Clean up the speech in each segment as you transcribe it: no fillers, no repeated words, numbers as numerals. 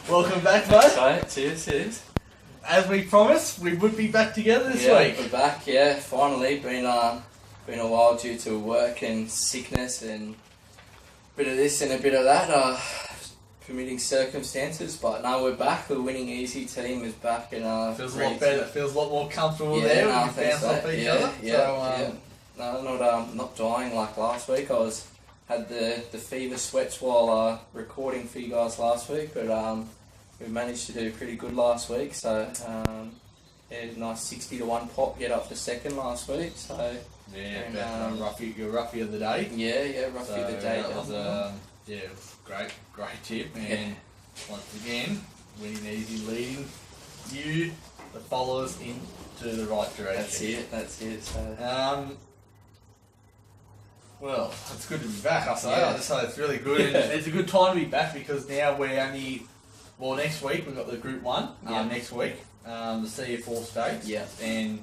Welcome back, mate. Right, cheers. As we promised, we would be back together this week. We're back, finally. Been a while due to work and sickness and a bit of this and a bit of that, permitting circumstances, but now we're back. The winning easy team is back and feels a lot better. Feels a lot more comfortable there. No, We bounce off each other. No, not dying like last week. Had the fever sweats while recording for you guys last week, but we managed to do pretty good last week. So nice 60-1 pop, get up to second last week. So your roughie of the day. Roughie of the day. That was, it was great tip, and once again, winning easy, leading you, the followers, into the right direction. That's it. So. Well, it's good to be back, I say. I just say it's really good. And it's a good time to be back because now we're only... Well, next week we've got the Group 1. Next week, the CF4 Stakes. Yeah. And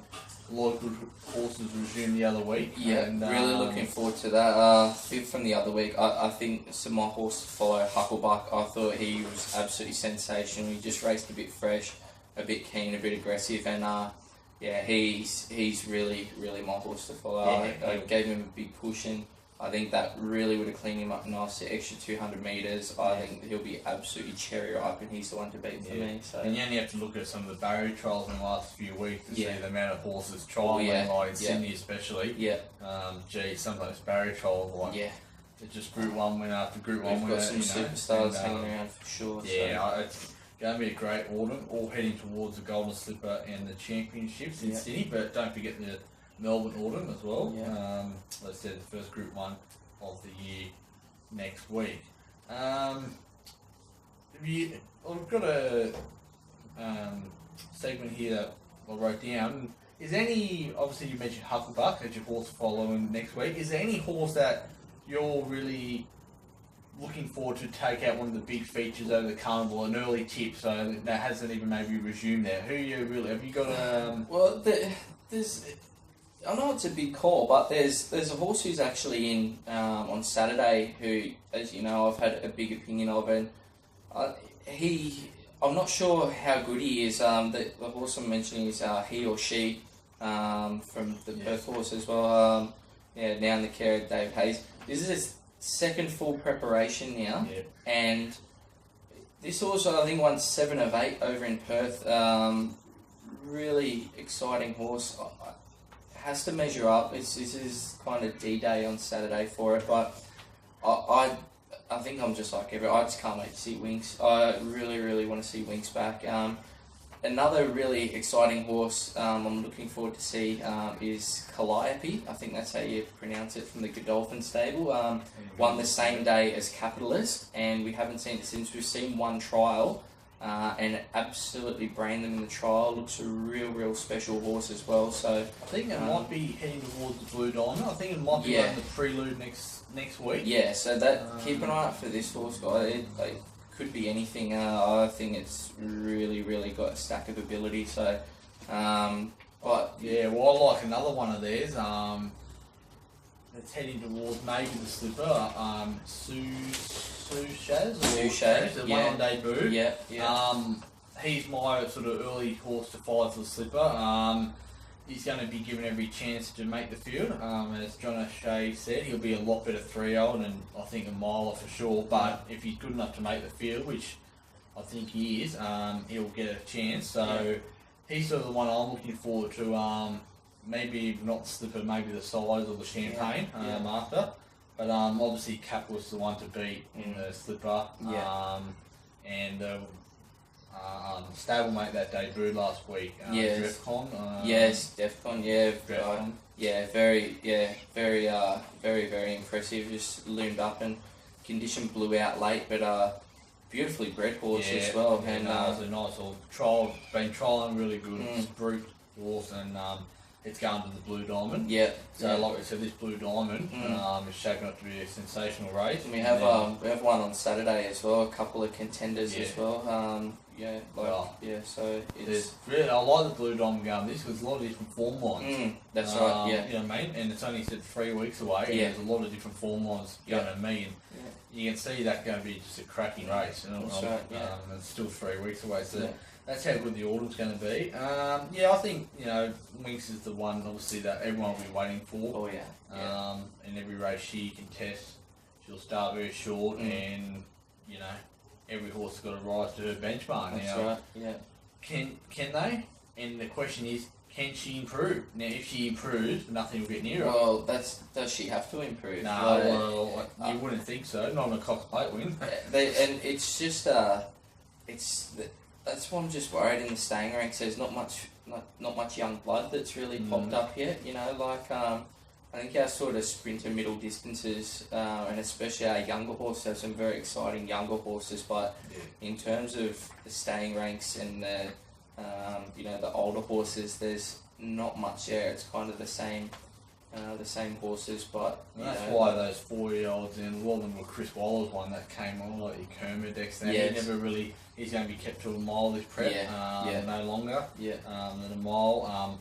a lot of good horses resume the other week. Yeah, and, really looking forward to that. From the other week, I think my horse to follow, Hucklebuck, I thought he was absolutely sensational. He just raced a bit fresh, a bit keen, a bit aggressive, and he's really my horse to follow. I gave him a big push, and I think that really would have cleaned him up nicely. Extra 200 metres. I think he'll be absolutely cherry ripe, and he's the one to beat for me. So. And you only have to look at some of the barrier trials in the last few weeks to see the amount of horses trialling, like in Sydney especially. Some of those barrier trials, it's just Group 1 winner after Group 1 winner. We've got some superstars hanging around for sure. It's going to be a great autumn, all heading towards the Golden Slipper and the Championships in Sydney, but don't forget the Melbourne Autumn as well. Let's say the first Group 1 of the year next week. We've got a segment here that I wrote down. Is there any, obviously you mentioned Hucklebuck as your horse following next week, is there any horse that you're really looking forward to take out one of the big features over the carnival, an early tip, so that hasn't even maybe resumed there? Who you really, have you got a... Well, there's... I know it's a big call, but there's a horse who's actually in on Saturday who, as you know, I've had a big opinion of, and I'm not sure how good he is. The horse I'm mentioning is he or she from the Perth horse as well. Now in the care of Dave Hayes. This is his second full preparation now, and this horse I think won 7 of 8 over in Perth. Really exciting horse. Has to measure up. This is kind of D-Day on Saturday for it, but I think I'm just like I just can't wait to see Winks. I really want to see Winks back. Another really exciting horse I'm looking forward to see is Calliope. I think that's how you pronounce it, from the Godolphin stable. Won the same day as Capitalist, and we haven't seen it since. We've seen one trial, and it absolutely brained them in the trial. Looks a real special horse as well. So I think it might be heading towards the Blue Diamond. I think it might be running the prelude next week. Yeah, so that keep an eye out for this horse, guy. It could be anything. I think it's really got a stack of ability. So, but I like another one of theirs. That's heading towards maybe the slipper. Shaz, the one on debut. He's my sort of early horse to follow for the slipper. He's going to be given every chance to make the field. As John O'Shea said, he'll be a lot better 3-year-old and I think a miler for sure. But if he's good enough to make the field, which I think he is, he'll get a chance. So he's sort of the one I'm looking forward to. Maybe not the slipper, maybe the size or the champagne after. But obviously Cap was the one to beat in the slipper. And stablemate that debut last week. DEFCON. DEFCON. Very impressive. Just loomed up and condition blew out late, but beautifully bred horse as well. And it was a nice little trial. Been trialling really good. Brute horse, and it's going to the Blue Diamond. Yeah. So, like I said, this Blue Diamond is shaping up to be a sensational race. And we have one on Saturday as well. A couple of contenders as well. So it's really, I like the Blue Diamond going this because there's a lot of different form lines. That's right. Yeah. You know what I mean? And it's only said 3 weeks away. And there's a lot of different form lines going to me. And you can see that's going to be just a cracking race. That's right. Yeah. It's still 3 weeks away. So. That's how good the order's going to be. I think, Winx is the one, obviously, that everyone will be waiting for. Oh, yeah. In every race she contests, she'll start very short and, every horse has got to rise to her benchmark. That's right, yeah. Can they? And the question is, can she improve? Now, if she improves, nothing will get near her. Well, does she have to improve? No, you wouldn't think so. Not on a Cox Plate win. And it's just, that's why I'm just worried in the staying ranks. There's not much young blood that's really popped up yet. I think our sort of sprinter middle distances, and especially our younger horses, have some very exciting younger horses. But in terms of the staying ranks and the older horses, there's not much there. It's kind of the same horses, but that's why those 4-year-olds and a lot of them were Chris Waller's one that came on, like your Kermit Dexter. He's going to be kept to a mile this prep, no longer than a mile.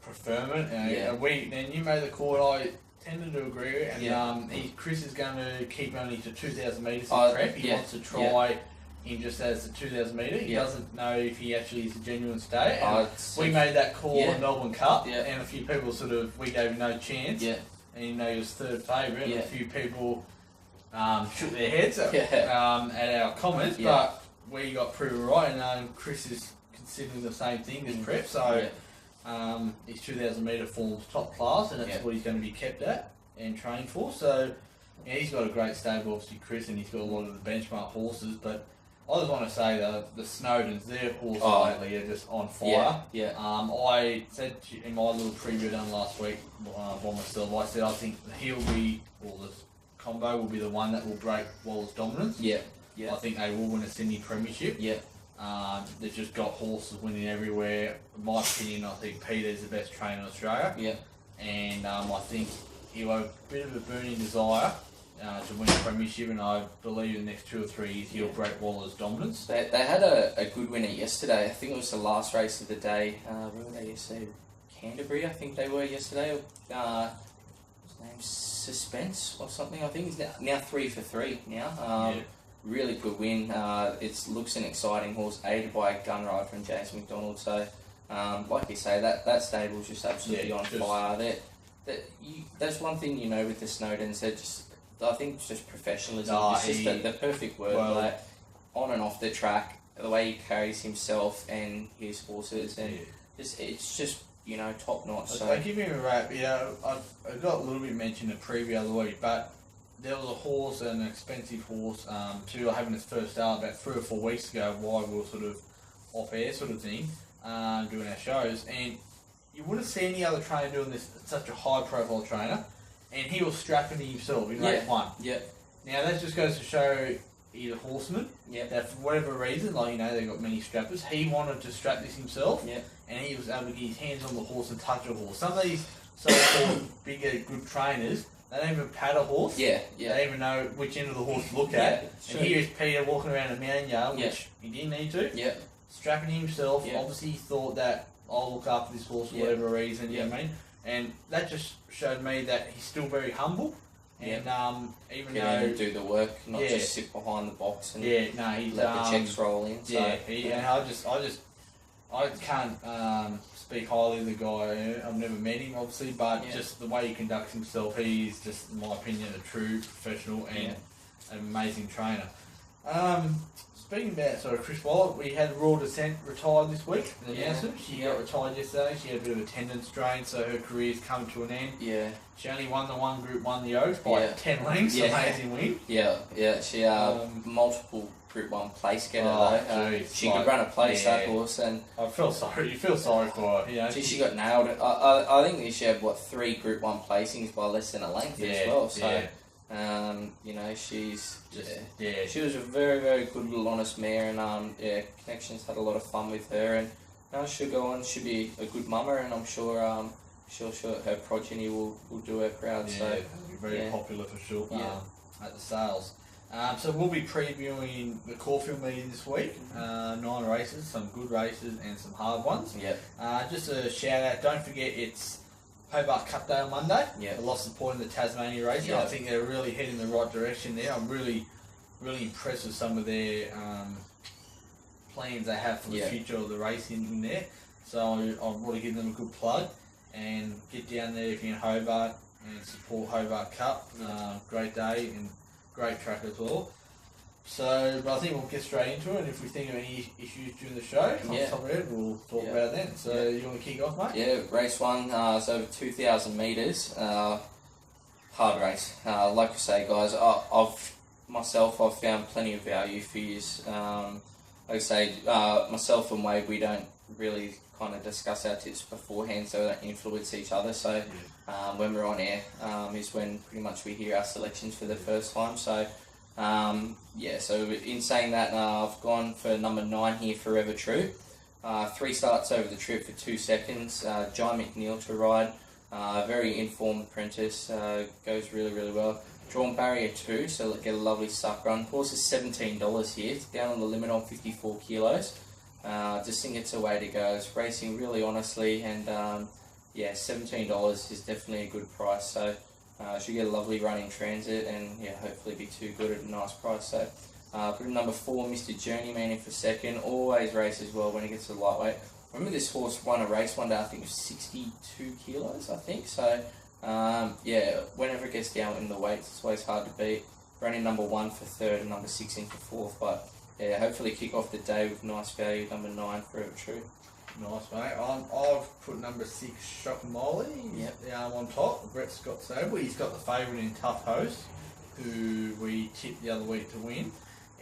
Preferment, then you made the call. I tended to agree with it, and Chris is going to keep only to 2,000 metres in prep. He wants to try him just as the 2,000 metre. He doesn't know if he actually is a genuine stay. We made that call in Melbourne Cup, and a few people we gave him no chance. And he was third favourite, and a few people shook their heads at our comments, but we got proven right, and Chris is considering the same thing as prep, so his 2,000 metre form's top class, and that's what he's going to be kept at and trained for. So he's got a great stable, obviously, Chris, and he's got a lot of the benchmark horses, but I just want to say the Snowdens, their horses lately are just on fire. I said in my little preview done last week by myself, I said I think the combo will be the one that will break Waller's dominance. I think they will win a Sydney Premiership. They've just got horses winning everywhere. In my opinion, I think Peter's the best trainer in Australia. And I think he'll have a bit of a burning desire to win a premiership, and I believe in the next 2 or 3 years he'll break Waller's dominance. They had a good winner yesterday. I think it was the last race of the day. Where were they yesterday? Canterbury, I think they were yesterday. His name's Suspense or something. I think he's now 3 for 3 now. Really good win. It looks an exciting horse, aided by a gun rider from James McDonald. So, like you say, that stable's just absolutely on fire. That's one thing with the Snowdens. I think it's just professionalism. It's just the perfect word. On and off the track, the way he carries himself and his horses, and it's just top notch. So I give him a rap. I got a little bit mentioned in the preview other week, but there was a horse, an expensive horse, having his first start about 3 or 4 weeks ago while we were sort of off air sort of thing, doing our shows, and you wouldn't see any other trainer doing this, such a high profile trainer, and he was strapping to himself in race 1. Now that just goes to show he's a horseman, that for whatever reason, they've got many strappers, he wanted to strap this himself, and he was able to get his hands on the horse and touch a horse. Some of these so-called bigger, good trainers, they don't even pat a horse. They don't even know which end of the horse to look at. And here's Peter walking around a mountain yard, which he didn't need to. Strapping himself. Obviously, he thought that I'll look after this horse for whatever reason. You know what I mean? And that just showed me that he's still very humble. And even though do the work, not just sit behind the box and he's let the checks roll in. So, I can't speak highly of the guy. I've never met him, obviously, but just the way he conducts himself, he's just, in my opinion, a true professional and an amazing trainer. Speaking about Chris Waller, we had Royal Descent retired this week. The announcement. She got retired yesterday. She had a bit of a tendon strain, so her career's come to an end. She only won the one Group 1 the Oaks by 10 lengths. Amazing win. She multiple Group 1 place getter though. She could run a place, that horse, and I feel sorry. You feel sorry for her. She got nailed. I think she had 3 Group 1 placings by less than a length as well. So. She's she was a very, very good little honest mare, and Connections had a lot of fun with her, and now she'll go on. She'll be a good mummer, and I'm sure sure her progeny will do her proud. Yeah, so it'll be very popular for sure at the sales. So we'll be previewing the Caulfield meeting this week. 9 races, some good races and some hard ones. Yep. Just a shout out, don't forget it's Hobart Cup Day on Monday. Yep. A lot of support in the Tasmania race. Yep. I think they're really heading in the right direction there. I'm really impressed with some of their plans they have for the future of the racing in there. So I want to give them a good plug and get down there if you're in Hobart and support Hobart Cup. Great day and great track as well. So, but I think we'll get straight into it. If we think of any issues during the show, on top of it, we'll talk about it then. So, you want to kick off, mate? Yeah, race 1, it's over 2,000 metres. Hard race. Like I say, guys, I've found plenty of value for yous. Like I say, myself and Wade, we don't really kind of discuss our tips beforehand, so they don't influence each other. So when we're on air is when pretty much we hear our selections for the first time. So so in saying that, I've gone for number 9 here, Forever True. 3 starts over the trip for 2 seconds. Jai McNeil to ride. Very informed apprentice. Goes really well. Drawn barrier 2, so get a lovely suck run. Horse is $17 here. It's down on the limit on 54 kilos. Just think it's a way to go. It's racing really honestly, and $17 is definitely a good price. So should get a lovely run in transit, and hopefully be too good at a nice price. So put number 4, Mr. Journeyman in for second. Always races well when he gets to lightweight. Remember this horse won a race one day, I think it was 62 kilos, I think. So whenever it gets down in the weights, it's always hard to beat. Running number 1 for third and number 6 in for 4th, but hopefully kick off the day with nice value. Number 9, Forever True. Nice, mate. I've put number 6, Shock and Molly. On top. Brett Scott Sable. He's got the favourite in Tough Host, who we tipped the other week to win,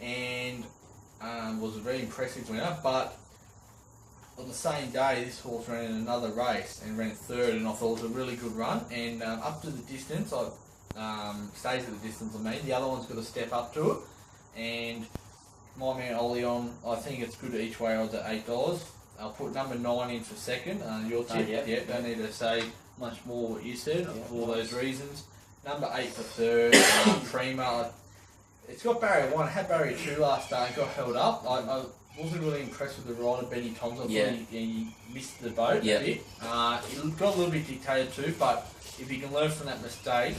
and was a very impressive winner. But on the same day, this horse ran in another race and ran 3rd, and I thought it was a really good run. And up to the distance, stays at the distance. The other one's got to step up to it, and my man Ollie on. I think it's good each way. I was at $8. I'll put number 9 in for second. Your tip, don't need to say much more what you said for all those reasons. Number 8 for third, Prima. It's got barrier 1. It had barrier 2 last day and got held up. I wasn't really impressed with the rider, Benny Thompson. I thought he missed the boat a bit. He got a little bit dictated too, but if he can learn from that mistake,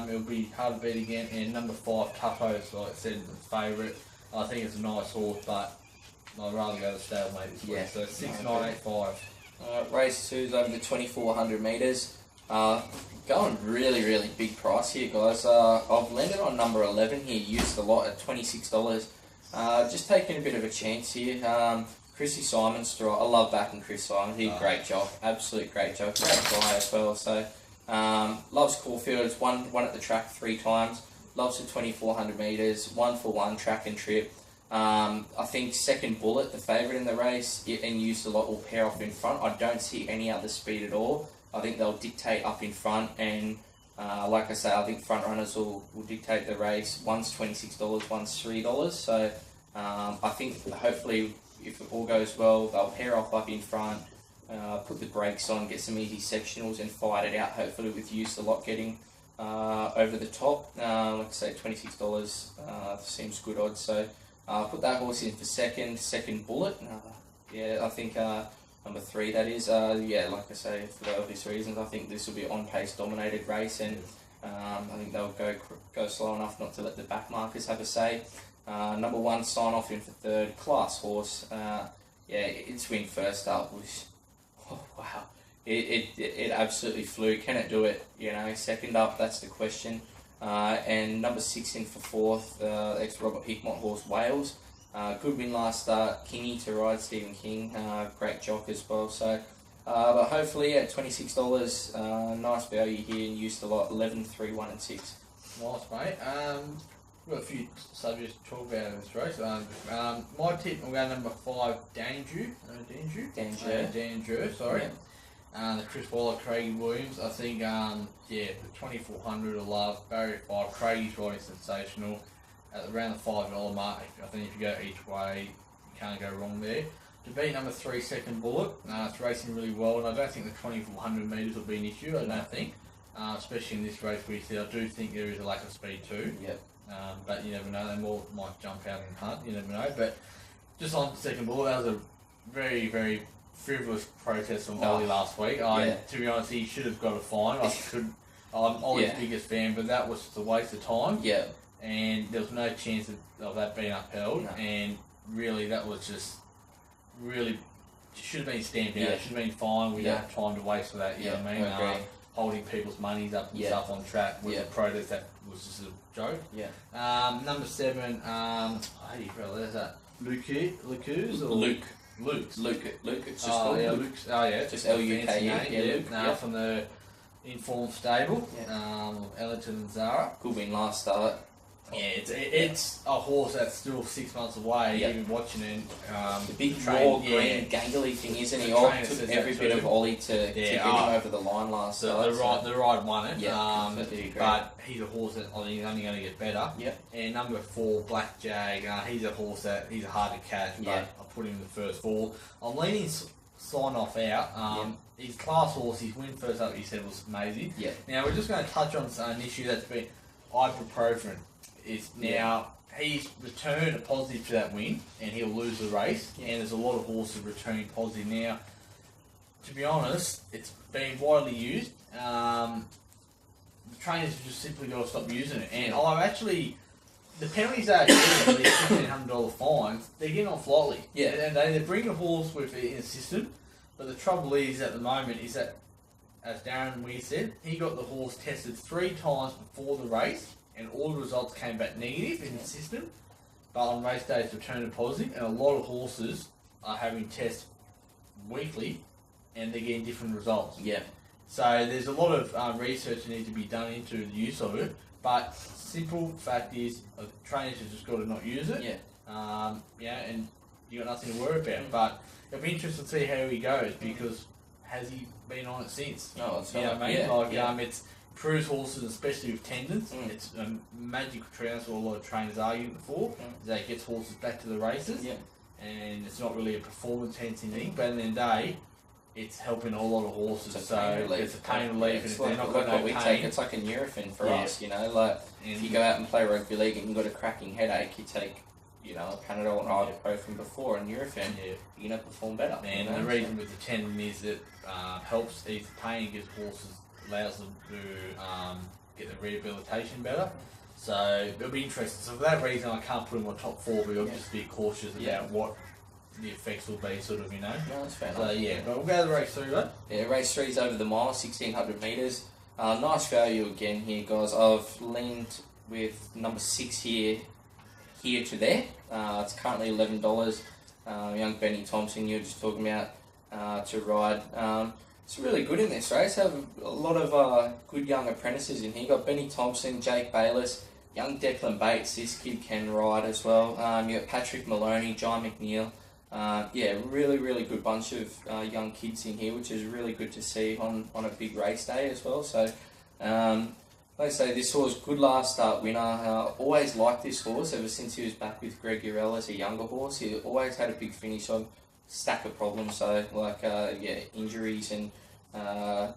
it'll be hard to beat again. And number 5, Tough Host, like I said, the favourite. I think it's a nice horse, but I'd rather go to stablemate this week. So 6, 9, 8, 5. Race 2 is over the 2,400 metres. Going really big price here, guys. I've landed on number 11 here, used a lot at $26. Just taking a bit of a chance here. Chrissy Simon's I love backing Chris Simon. He did a great job, absolute great job. Great guy as well. So loves Caulfield. It's won at the track 3 times. Loves the 2,400 metres. 1-for-1 track and trip. I think Second Bullet, the favourite in the race, and used a lot, will pair off in front. I don't see any other speed at all. I think they'll dictate up in front, and like I say, I think front runners will dictate the race. One's $26, one's $3. So I think hopefully, if it all goes well, they'll pair off up in front, put the brakes on, get some easy sectionals, and fight it out. Hopefully, with Used a lot getting over the top. Like I say, $26 seems good odds. So put that horse in for Second Bullet. I think number 3 that is. Like I say, for the obvious reasons, I think this will be an on-pace dominated race, and I think they'll go slow enough not to let the back markers have a say. Number 1, Sign Off in for third. Class horse. Its win first up was, wow. It absolutely flew. Can it do it? Second up, that's the question. And number 6 in for fourth, ex-Robert Hickmott horse, Wales. Good win last start. Kingy to ride, Stephen King. Great jock as well. So, but hopefully at $26, nice value here, and used a lot. 11, 3, 1 and 6. Nice, mate. We've got a few subjects to talk about in this race. My tip, I'm going number 5, Danger, sorry. Yep. The Chris Waller, Craigie Williams. I think, the 2,400 of love. Barrier 5, Craigie's riding sensational. At around the $5 mark, I think if you go each way, you can't go wrong there. to beat number 3 Second Bullet. It's racing really well, and I don't think the 2400 metres will be an issue. I don't think, especially in this race we see. I do think there is a lack of speed too. Yep. But you never know. They might jump out and hunt. You never know. But just on Second Bullet, that was a very, very frivolous protest from Ollie last week. To be honest, he should have got a fine. I'm Ollie's biggest fan, but that was just a waste of time. Yeah. And there was no chance of that being upheld. No. And really, that was just really should have been stamped out. It should have been fined. We don't have time to waste for that. You know what I mean? Holding people's monies up and stuff on track with a protest that was just a joke. Yeah. Number 7. How do you spell that? Luke's or Luke. Luke's. Luke. It's just called Luke. Luke's. Oh yeah, just Luke. Luke. From the Informed stable. Ellerton and Zara. Good win last start. Yeah, it's a horse that's still 6 months away. Even watching it. The big raw green gangly thing, isn't he? Took every bit of Ollie to get him over the line last start. The ride won it. But he's a horse that I think is only going to get better. Yep. And number 4, Black Jag. He's a horse that he's hard to catch, but I put him in the first 4. I'm leaning Sign Off out. His class horse, his win first up, he said was amazing. Now we're just going to touch on an issue that's been ibuprofen. He's returned a positive to that win, and he'll lose the race. And there's a lot of horses returning positive now. To be honest, it's been widely used. The trainers have just simply got to stop using it. And the penalties they're getting, these $1,500 fines, they're getting off lightly. And they bring a horse with it in a system, but the trouble is at the moment is that, as Darren Weir said, he got the horse tested 3 times before the race, and all the results came back negative in the system, but on race day it's returned positive, and a lot of horses are having tests weekly, and they're getting different results. So there's a lot of research that needs to be done into the use of it, but simple fact is, trainers have just got to not use it. And you got nothing to worry about. But it'll be interesting to see how he goes, because has he been on it since? No, it's you know what I mean? It's cruise horses, especially with tendons. It's a magical trend. That's what a lot of trainers arguing for. That it gets horses back to the races. And it's not really a performance-enhancing thing, but at the end of the day, it's helping a lot of horses. It's a pain relief. It's like what we take. It's like a Nurofen for us, you know. Like if you go out and play rugby league and you've got a cracking headache, you take, a Panadol and ibuprofen before a Nurofen, you're going to perform better. And the reason with the tendon is that helps ease the pain, gives horses, allows them to get the rehabilitation better. So it'll be interesting. So for that reason, I can't put him on top 4, but I'll just be cautious about what the effects will be, sort of, No, that's fair enough. So but we'll go to the race 3, right? Race 3 is over the mile, 1,600 metres. Nice value again here, guys. I've leaned with number 6 here to there. It's currently $11. Young Benny Thompson, you were just talking about, to ride. It's really good in this race. Have a lot of good young apprentices in here. You've got Benny Thompson, Jake Bayless, young Declan Bates. This kid can ride as well. You've got Patrick Maloney, John McNeil. Really, really good bunch of young kids in here, which is really good to see on a big race day as well. So, like I say, this horse, good last start winner. Always liked this horse ever since he was back with Greg Urell as a younger horse. He always had a big finish on. Stack of problems, so like injuries and how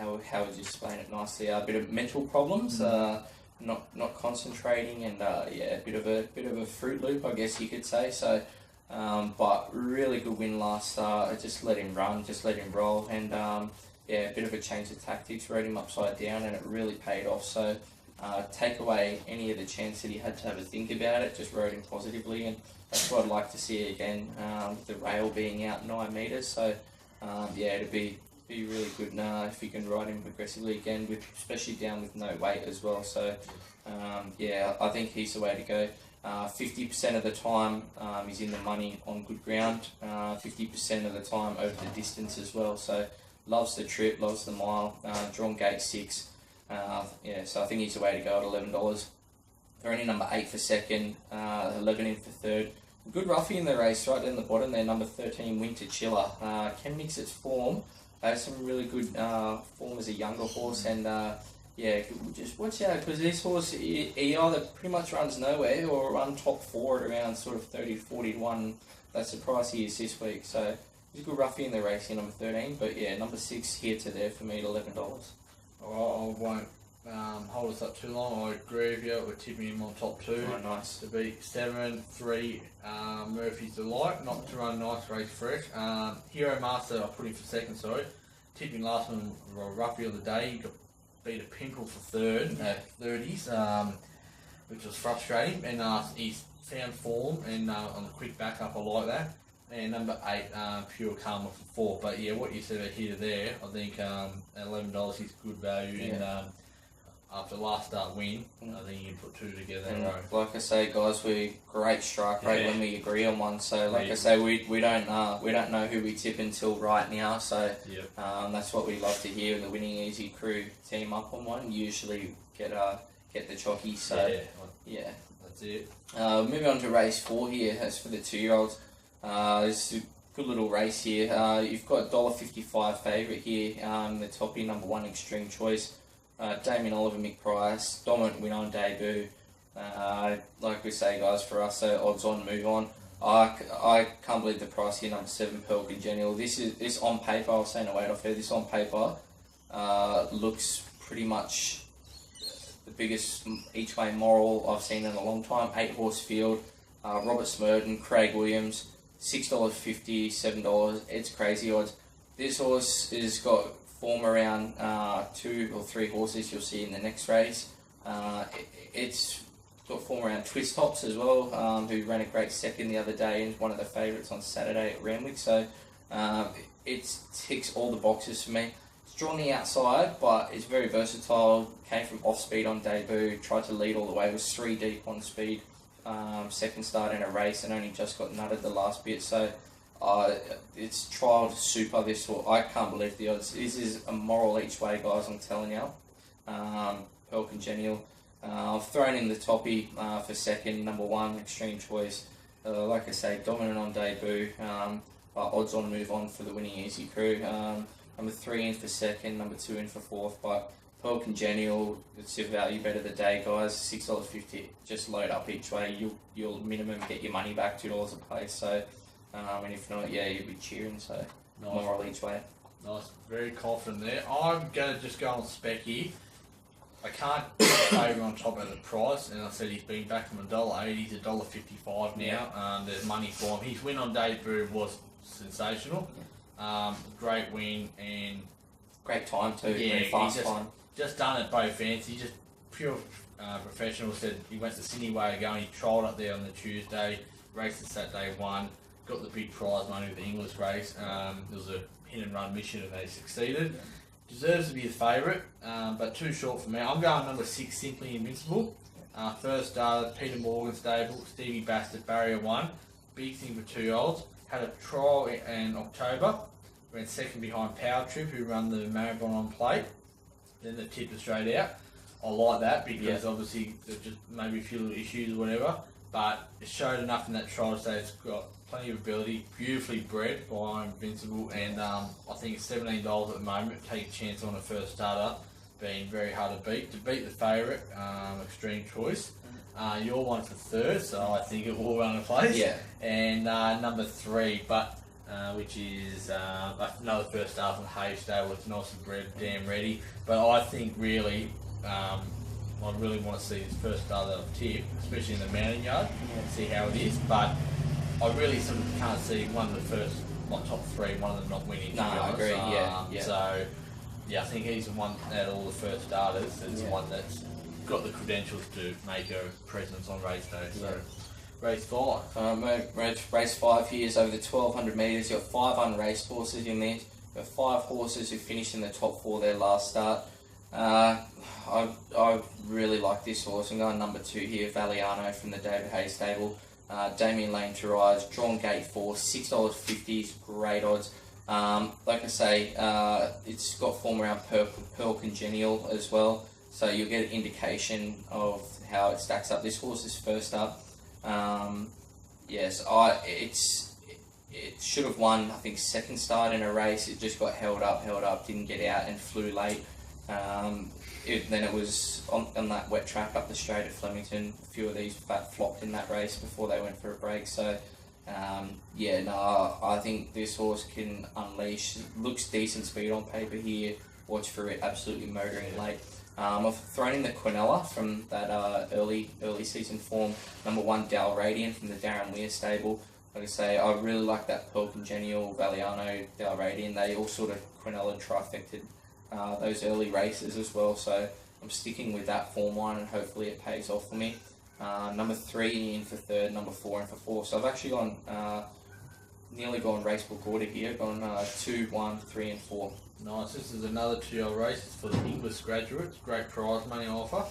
would you explain it nicely? A bit of mental problems, not concentrating, and a bit of a fruit loop, I guess you could say. So, but really good win last start. I just let him run, just let him roll, and a bit of a change of tactics, rode him upside down, and it really paid off. So, take away any of the chance that he had to have a think about it, just rode him positively, and that's what I'd like to see again, with the rail being out 9 metres. So, it'd be really good if you can ride him aggressively again, especially down with no weight as well. So, I think he's the way to go. 50% of the time he's in the money on good ground, 50% of the time over the distance as well. So, loves the trip, loves the mile, drawn gate 6. So I think he's the way to go at $11. They're only number 8 for second, 11 in for third. Good roughie in the race, right down the bottom there, number 13, Winter Chiller. Can mix its form. Has some really good form as a younger horse, and yeah, just watch out because this horse, he either pretty much runs nowhere or run top 4 at around sort of 30, 40 to 1. That's the price he is this week. So he's a good roughie in the race here, number 13. But yeah, number 6 here to there for me at $11. I won't hold us up too long. I agree with you. We're tipping him on top 2. Oh, nice. To beat 7, 3, Murphy's Delight, not to run nice race fresh. Hero Master, I put him for 2nd, sorry. Tipping last one, roughie of the day. He got beat a Pimple for 3rd at 30s, which was frustrating. And he's found form, and on the quick backup, I like that. And number 8, Pure Karma for 4. But yeah, what you said about here to there, I think at $11 is good value. Yeah. And after last start win, I think you can put 2 together in a row. Like I say, guys, we great strike rate when we agree on one. So like I say, we don't know who we tip until right now. So that's what we love to hear. The Winning Easy crew team up on one. Usually get the jockey. So yeah, that's it. Moving on to race 4 here. That's for the 2-year-olds. This is a good little race here. You've got $1.55 favourite here. The toppy, number 1 Extreme Choice. Damien Oliver, Mick Price, dominant win on debut. Like we say, guys, for us, odds on, move on. I can't believe the price here, number 7 Pearl Congenial. This on paper, I was saying to wait off here. This on paper looks pretty much the biggest each way moral I've seen in a long time. 8-horse field. Robert Smurden, Craig Williams, $6.50, $7. It's crazy odds. This horse has got form around 2 or 3 horses you'll see in the next race. It's got form around Twist Tops as well, who ran a great 2nd the other day and one of the favourites on Saturday at Randwick. So it ticks all the boxes for me. It's drawn the outside, but it's very versatile. Came from off speed on debut, tried to lead all the way, was 3 deep on speed. 2nd start in a race and only just got nutted the last bit. So it's trialled super this one. I can't believe the odds. This is a moral each way, guys, I'm telling you. Pearl Congenial. I've thrown in the toppy for 2nd, number 1 Extreme Choice. Like I say, dominant on debut. But odds on move on for the Winning Easy crew. Number 3 in for 2nd, number 2 in for 4th. But Pearl Congenial, it's your value bet of the day, guys. $6.50. Just load up each way. You'll minimum get your money back, $2 a place. So. And if not, yeah, you'll be cheering, so nice. Moral each way. Nice, very confident there. I'm going to just go on spec here. I can't favour on top of the price, and I said he's been back from $1.80 to $1.55 now. There's money for him. His win on debut was sensational. Great win and great time too. Yeah, fast time. Just done it both ends. He just pure professional. Said he went the Sydney way of going. He trialled up there on the Tuesday, raced the Saturday, won. Got the big prize money with the English race. It was a hit and run mission and they succeeded. Deserves to be the favourite, but too short for me. I'm going number 6, Simply Invincible. First starter, Peter Morgan stable, Stevie Bastard, Barrier 1. Big thing for 2-year-olds. Had a trial in October. Went 2nd behind Power Trip, who run the marathon on plate. Then they tipped it straight out. I like that because obviously there's just maybe a few little issues or whatever. But it showed enough in that trial to say it's got plenty of ability, beautifully bred by Invincible, and I think it's $17 at the moment. Take a chance on a first starter, being very hard to beat. To beat the favourite, Extreme Choice. Your one's for 3rd, so I think it will run a place. Yeah. And number 3, but which is another first starter from Hayes Stable. It's nice and bred, damn ready. But I think really. I really want to see this first starter of tip, especially in the mountain yard, see how it is. But I really sort of can't see one of the first, top 3, one of them not winning. No, I agree. Yeah. So, I think he's the one out of all the first starters that's the one that's got the credentials to make a presence on race day. So, race 5. Race 5 here is over the 1,200 metres. You've got 5 unraced horses in there. You've got 5 horses who finished in the top 4 their last start. I really like this horse. I'm going number 2 here, Valiano from the David Hayes stable. Damien Lane to rise, drawn gate 4, $6.50 is great odds. Like I say, it's got form around Pearl Congenial as well, so you'll get an indication of how it stacks up. This horse is first up. It should have won, I think, 2nd start in a race. It just got held up, didn't get out and flew late. then it was on that wet track up the straight at Flemington. A few of these flopped in that race before they went for a break. So, I think this horse can unleash. Looks decent speed on paper here. Watch for it absolutely motoring late. I've thrown in the Quinella from that early season form. Number 1, Dal Radiant from the Darren Weir stable. Like I say, I really like that Pearl Congenial, Valiano, Dal Radiant. They all sort of Quinella trifected those early races as well. So I'm sticking with that form line, and hopefully it pays off for me. Number 3 in for third, number 4 in for fourth. So I've actually nearly gone racebook order here. Gone 2, 1, 3, and 4. Nice. This is another 2-year race. It's for the English graduates. Great prize money offer.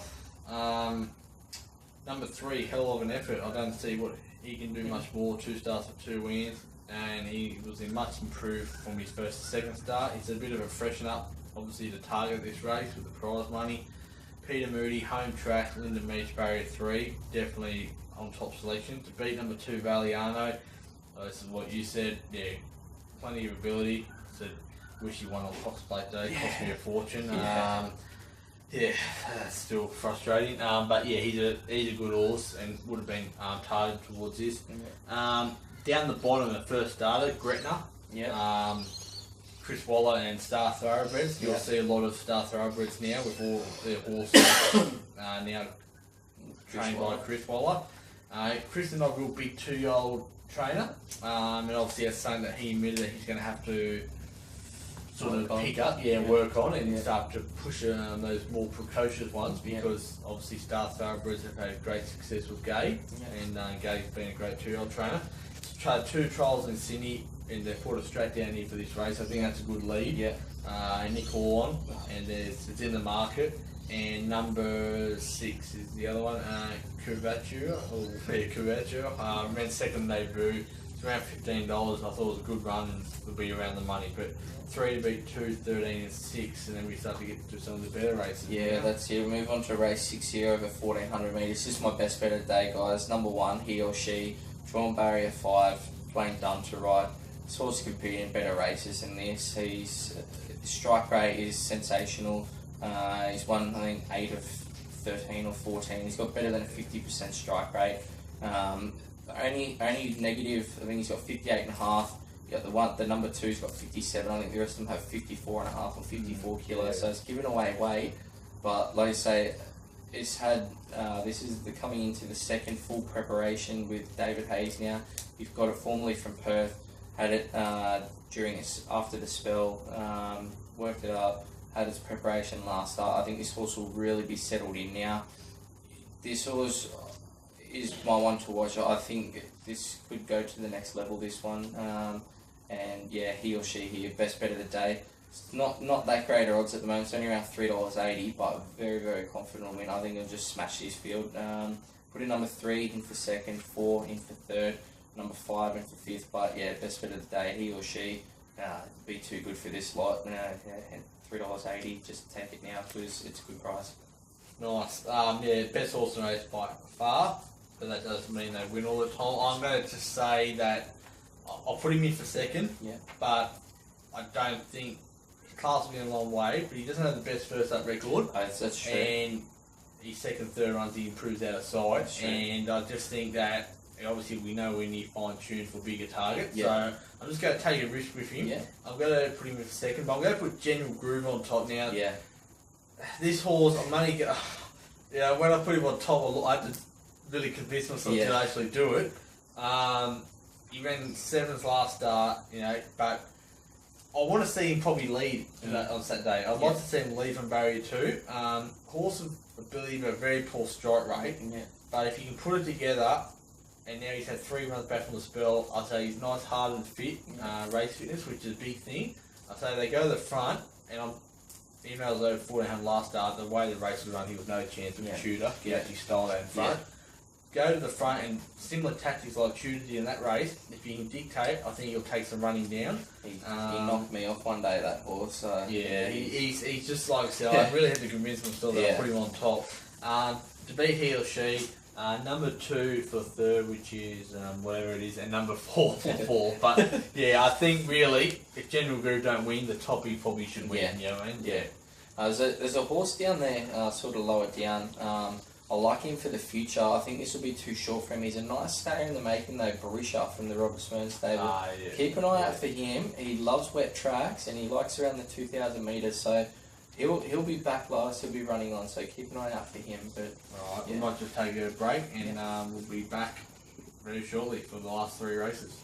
Number 3, hell of an effort. I don't see what he can do much more. 2 starts for 2 wins, and he was much improved from his first to second start. It's a bit of a freshen up, obviously, to target this race with the prize money. Peter Moody, home track, Lyndon Meach, barrier 3, definitely on top selection. To beat number 2, Valiano, this is what you said, yeah, plenty of ability. Said, wish he won on Fox Plate Day, cost me a fortune. That's still frustrating. But yeah, he's a good horse and would have been targeted towards this. Down the bottom, the first starter, Gretna. Chris Waller and Star Thoroughbreds. You'll see a lot of Star Thoroughbreds now with all their horses now trained by Chris Waller. Chris is not a real big 2-year-old trainer, and obviously that's something that he admitted that he's going to have to sort of pick up, work on, and start to push those more precocious ones, because obviously Star Thoroughbreds have had great success with Gabe, and Gabe's been a great 2-year-old trainer. Tried 2 trials in Sydney, and they put it straight down here for this race. I think that's a good lead. Nick Horn, and it's in the market. And number 6 is the other one, Kuvachu, ran second debut. It's around $15. I thought it was a good run and would be around the money. But 3 to beat 2, 13 and 6, and then we start to get to some of the better races. Yeah, that's it. We move on to race 6 here over 1400 metres. This is my best bet of the day, guys. Number 1, he or she, drawn barrier 5, plain done to ride. This horse competing in better races than this. His strike rate is sensational. He's won, I think, 8 of 13 or 14. He's got better than a 50% strike rate. Only negative, I think he's got 58.5. You got the number 2's got 57. I think the rest of them have 54.5 or 54 kilos. So it's given away weight. But like I say, it's had this is coming into the second full preparation with David Hayes now. You've got it formerly from Perth. Had it after the spell, worked it up. Had its preparation last start. I think this horse will really be settled in now. This horse is my one to watch. I think this could go to the next level, this one. And yeah, he or she here, best bet of the day. It's not that great odds at the moment. It's only around $3.80, but very, very confident win. I think he'll just smash this field. Put in number 3 in for second, 4 in for third, number 5 in for fifth. But yeah, best bet of the day, he or she. Be too good for this lot. $3.80, just take it now because it's a good price. Nice. Best horse in the race by far, but that doesn't mean they win all the time. I'm going to just say that I'll put him in for second, but I don't think his class will be a long way, but he doesn't have the best first up record. That's true. And his second, third runs, he improves out of sight. And I just think that, obviously, we know we need fine-tuned for bigger targets. So I'm just going to take a risk with him. I'm going to put him in for second, but I'm going to put General Groove on top now. This horse, I'm only going to... when I put him on top, I had to really convince myself to actually do it. He ran 7th last start, but I want to see him probably lead on Saturday. I'd like to see him lead from barrier 2. Horse of ability, but a very poor strike rate. But if you can put it together, and now he's had 3 runs back from the spell, I'd say he's nice, hard and fit, race fitness, which is a big thing. I'd say they go to the front, and even though it was over 1400 last start, the way the race was run, he was no chance of Tudor. He actually stole that in front. Go to the front, and similar tactics like Tudor did in that race, if you can dictate, I think he'll take some running down. He knocked me off one day, that horse. So he's just like I said, I really had to convince myself that I'll put him on top. To be he or she, number 2 for third, which is whatever it is, and number 4 for fourth. But I think really, if General Groove don't win, the top he probably should win. You know what I mean? There's a horse down there, sort of lower down. I like him for the future. I think this will be too short for him. He's a nice stayer in the making, though. Barisha from the Robert Smyrn stable. Yeah. Keep an eye out for him. He loves wet tracks and he likes around the 2,000 metres. So he'll be back last. He'll be running on. So keep an eye out for him. But we might just take a break and we'll be back very shortly for the last 3 races.